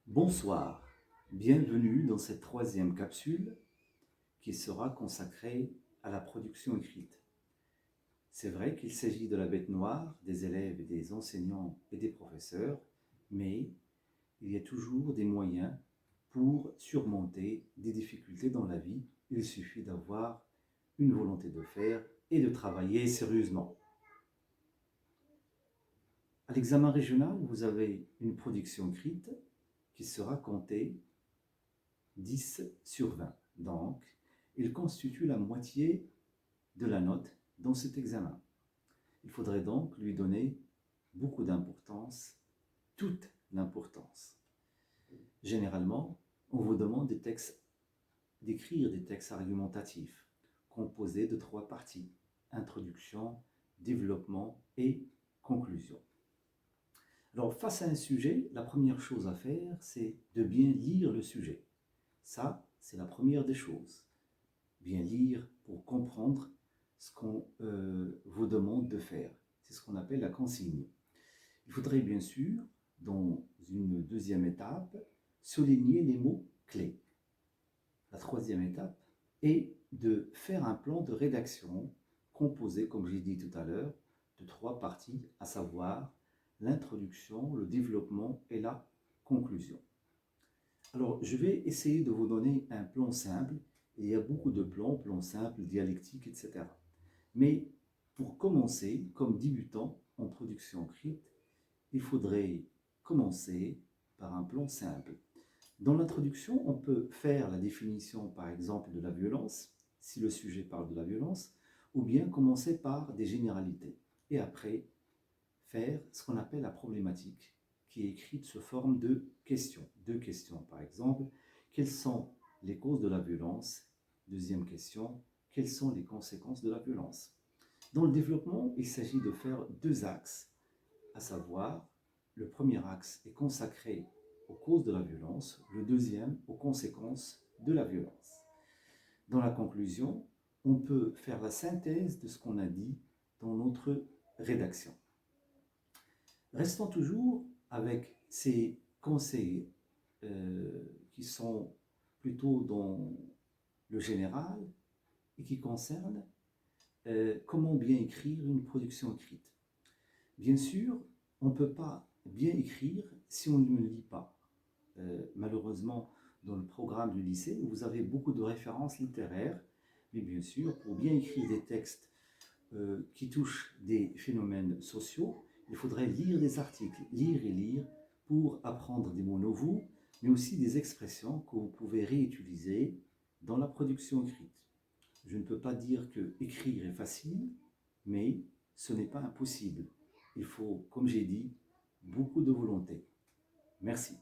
Bonsoir, bienvenue dans cette troisième capsule qui sera consacrée à la production écrite. C'est vrai qu'il s'agit de la bête noire des élèves et des enseignants et des professeurs, mais il y a toujours des moyens pour surmonter des difficultés dans la vie. Il suffit d'avoir une volonté de faire et de travailler sérieusement. À l'examen régional, vous avez une production écrite qui sera comptée 10 sur 20. Donc, il constitue la moitié de la note dans cet examen. Il faudrait donc lui donner beaucoup d'importance, toute l'importance. Généralement, on vous demande d'écrire des textes argumentatifs composés de 3 parties: introduction, développement et conclusion. Alors, face à un sujet, la première chose à faire, c'est de bien lire le sujet. Ça, c'est la première des choses. Bien lire pour comprendre ce qu'on vous demande de faire. C'est ce qu'on appelle la consigne. Il faudrait bien sûr, dans une deuxième étape, souligner les mots clés. La troisième étape est de faire un plan de rédaction composé, comme j'ai dit tout à l'heure, de 3 parties, à savoir l'introduction, le développement et la conclusion. Alors, je vais essayer de vous donner un plan simple. Il y a beaucoup de plans simples, dialectiques, etc. Mais pour commencer, comme débutant en production écrite, il faudrait commencer par un plan simple. Dans l'introduction, on peut faire la définition, par exemple, de la violence, si le sujet parle de la violence, ou bien commencer par des généralités. Et après, faire ce qu'on appelle la problématique, qui est écrite sous forme de questions. 2 questions, par exemple. Quelles sont les causes de la violence? Deuxième question, quelles sont les conséquences de la violence? Dans le développement, il s'agit de faire 2 axes, à savoir, le premier axe est consacré aux causes de la violence, le deuxième aux conséquences de la violence. Dans la conclusion, on peut faire la synthèse de ce qu'on a dit dans notre rédaction. Restons toujours avec ces conseils qui sont plutôt dans le général et qui concernent comment bien écrire une production écrite. Bien sûr, on ne peut pas bien écrire si on ne lit pas. Malheureusement, dans le programme du lycée, vous avez beaucoup de références littéraires, mais bien sûr, pour bien écrire des textes qui touchent des phénomènes sociaux, il faudrait lire des articles, lire et lire pour apprendre des mots nouveaux, mais aussi des expressions que vous pouvez réutiliser dans la production écrite. Je ne peux pas dire que écrire est facile, mais ce n'est pas impossible. Il faut, comme j'ai dit, beaucoup de volonté. Merci.